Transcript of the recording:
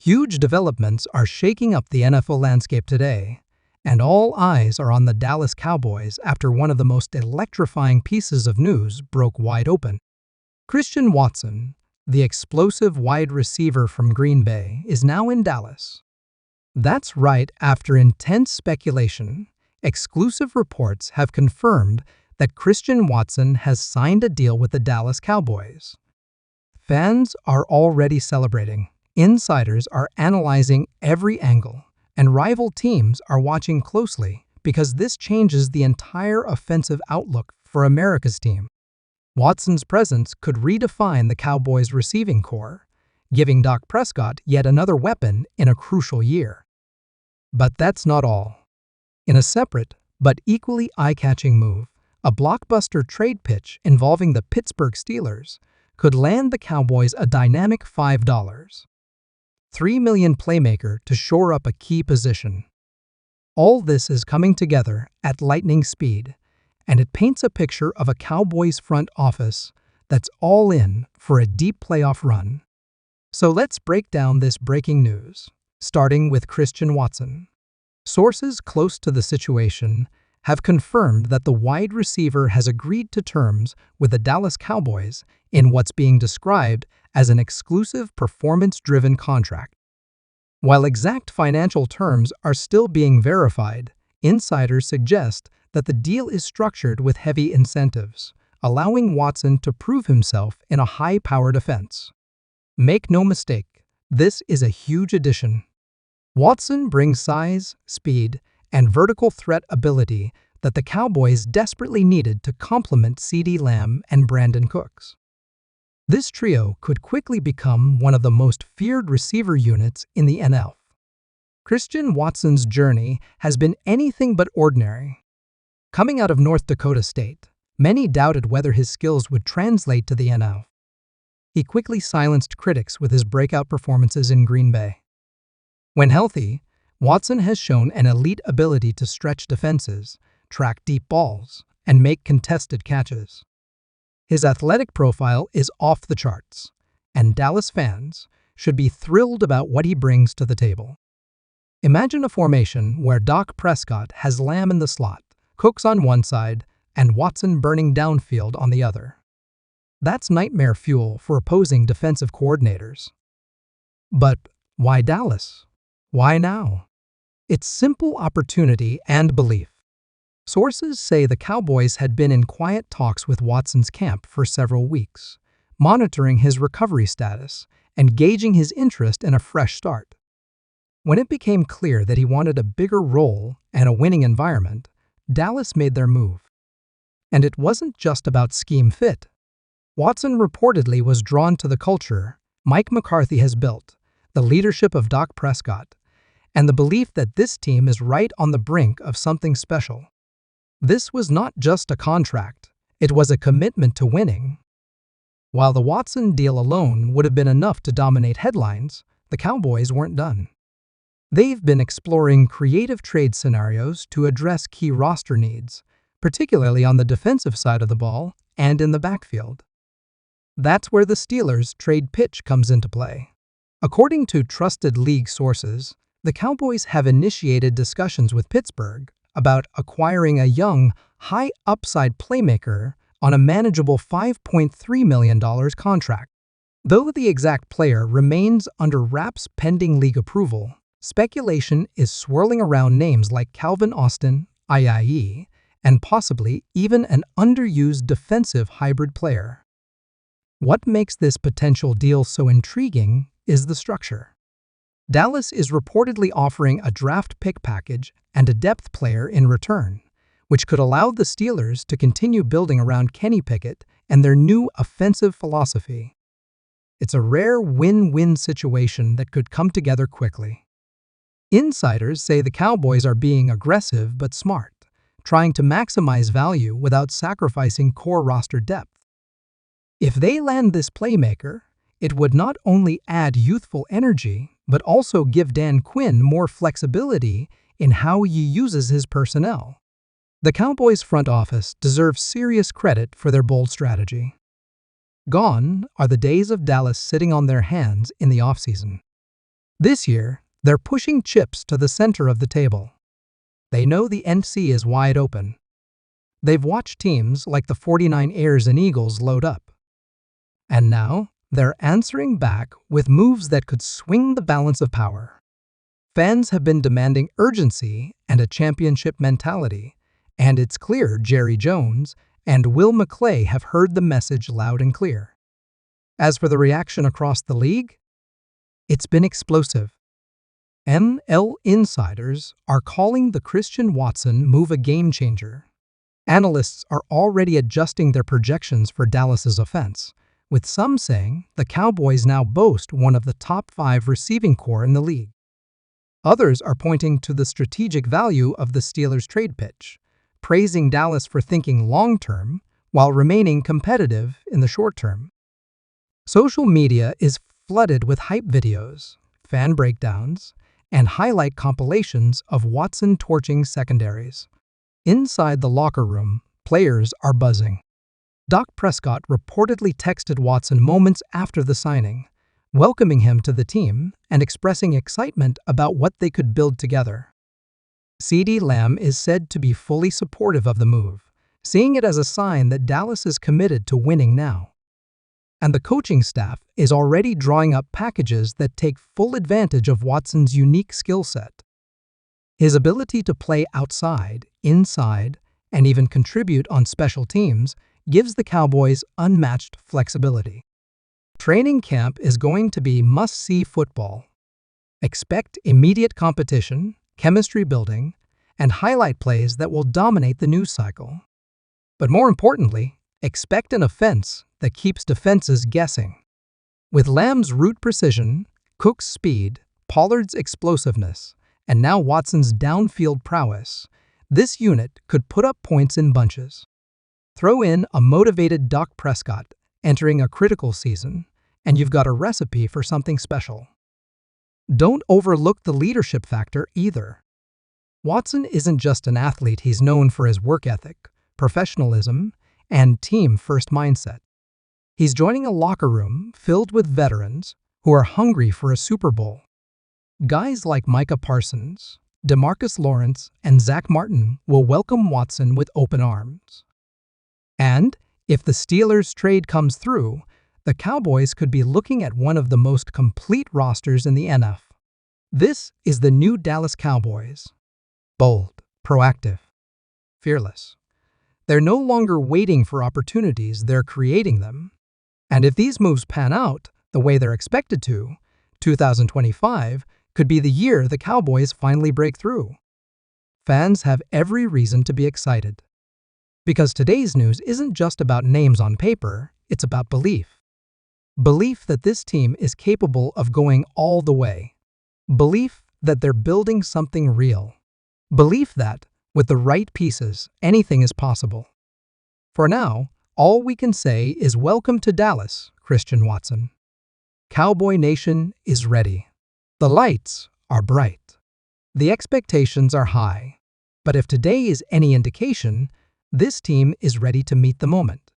Huge developments are shaking up the NFL landscape today, and all eyes are on the Dallas Cowboys after one of the most electrifying pieces of news broke wide open. Christian Watson, the explosive wide receiver from Green Bay, is now in Dallas. That's right, after intense speculation, exclusive reports have confirmed that Christian Watson has signed a deal with the Dallas Cowboys. Fans are already celebrating. Insiders are analyzing every angle, and rival teams are watching closely because this changes the entire offensive outlook for America's team. Watson's presence could redefine the Cowboys' receiving corps, giving Dak Prescott yet another weapon in a crucial year. But that's not all. In a separate but equally eye-catching move, a blockbuster trade pitch involving the Pittsburgh Steelers could land the Cowboys a dynamic $5.3 million playmaker to shore up a key position. All this is coming together at lightning speed, and it paints a picture of a Cowboys front office that's all in for a deep playoff run. So let's break down this breaking news, starting with Christian Watson. Sources close to the situation have confirmed that the wide receiver has agreed to terms with the Dallas Cowboys in what's being described as an exclusive performance-driven contract. While exact financial terms are still being verified, insiders suggest that the deal is structured with heavy incentives, allowing Watson to prove himself in a high-powered offense. Make no mistake, this is a huge addition. Watson brings size, speed, and vertical threat ability that the Cowboys desperately needed to complement CeeDee Lamb and Brandon Cooks. This trio could quickly become one of the most feared receiver units in the NFL. Christian Watson's journey has been anything but ordinary. Coming out of North Dakota State, many doubted whether his skills would translate to the NFL. He quickly silenced critics with his breakout performances in Green Bay. When healthy, Watson has shown an elite ability to stretch defenses, track deep balls, and make contested catches. His athletic profile is off the charts, and Dallas fans should be thrilled about what he brings to the table. Imagine a formation where Dak Prescott has Lamb in the slot, Cooks on one side, and Watson burning downfield on the other. That's nightmare fuel for opposing defensive coordinators. But why Dallas? Why now? It's simple opportunity and belief. Sources say the Cowboys had been in quiet talks with Watson's camp for several weeks, monitoring his recovery status and gauging his interest in a fresh start. When it became clear that he wanted a bigger role and a winning environment, Dallas made their move. And it wasn't just about scheme fit. Watson reportedly was drawn to the culture Mike McCarthy has built, the leadership of Dak Prescott, and the belief that this team is right on the brink of something special. This was not just a contract, it was a commitment to winning. While the Watson deal alone would have been enough to dominate headlines, the Cowboys weren't done. They've been exploring creative trade scenarios to address key roster needs, particularly on the defensive side of the ball and in the backfield. That's where the Steelers' trade pitch comes into play. According to trusted league sources, the Cowboys have initiated discussions with Pittsburgh about acquiring a young, high-upside playmaker on a manageable $5.3 million contract. Though the exact player remains under wraps pending league approval, speculation is swirling around names like Calvin Austin, IIE, and possibly even an underused defensive hybrid player. What makes this potential deal so intriguing is the structure. Dallas is reportedly offering a draft pick package and a depth player in return, which could allow the Steelers to continue building around Kenny Pickett and their new offensive philosophy. It's a rare win-win situation that could come together quickly. Insiders say the Cowboys are being aggressive but smart, trying to maximize value without sacrificing core roster depth. If they land this playmaker, it would not only add youthful energy, but also give Dan Quinn more flexibility in how he uses his personnel. The Cowboys' front office deserves serious credit for their bold strategy. Gone are the days of Dallas sitting on their hands in the offseason. This year, they're pushing chips to the center of the table. They know the NFC is wide open. They've watched teams like the 49ers and Eagles load up. And now, they're answering back with moves that could swing the balance of power. Fans have been demanding urgency and a championship mentality, and it's clear Jerry Jones and Will McClay have heard the message loud and clear. As for the reaction across the league, it's been explosive. ML insiders are calling the Christian Watson move a game-changer. Analysts are already adjusting their projections for Dallas's offense, with some saying the Cowboys now boast one of the top 5 receiving corps in the league. Others are pointing to the strategic value of the Steelers' trade pitch, praising Dallas for thinking long-term while remaining competitive in the short term. Social media is flooded with hype videos, fan breakdowns, and highlight compilations of Watson torching secondaries. Inside the locker room, players are buzzing. Dak Prescott reportedly texted Watson moments after the signing, welcoming him to the team and expressing excitement about what they could build together. CeeDee Lamb is said to be fully supportive of the move, seeing it as a sign that Dallas is committed to winning now. And the coaching staff is already drawing up packages that take full advantage of Watson's unique skill set. His ability to play outside, inside, and even contribute on special teams gives the Cowboys unmatched flexibility. Training camp is going to be must-see football. Expect immediate competition, chemistry building, and highlight plays that will dominate the news cycle. But more importantly, expect an offense that keeps defenses guessing. With Lamb's route precision, Cook's speed, Pollard's explosiveness, and now Watson's downfield prowess, this unit could put up points in bunches. Throw in a motivated Dak Prescott entering a critical season, and you've got a recipe for something special. Don't overlook the leadership factor either. Watson isn't just an athlete, he's known for his work ethic, professionalism, and team-first mindset. He's joining a locker room filled with veterans who are hungry for a Super Bowl. Guys like Micah Parsons, DeMarcus Lawrence, and Zach Martin will welcome Watson with open arms. And if the Steelers' trade comes through, the Cowboys could be looking at one of the most complete rosters in the NFL. This is the new Dallas Cowboys. Bold, proactive, fearless. They're no longer waiting for opportunities, they're creating them. And if these moves pan out the way they're expected to, 2025 could be the year the Cowboys finally break through. Fans have every reason to be excited. Because today's news isn't just about names on paper, it's about belief. Belief that this team is capable of going all the way. Belief that they're building something real. Belief that, with the right pieces, anything is possible. For now, all we can say is welcome to Dallas, Christian Watson. Cowboy Nation is ready. The lights are bright. The expectations are high. But if today is any indication, this team is ready to meet the moment.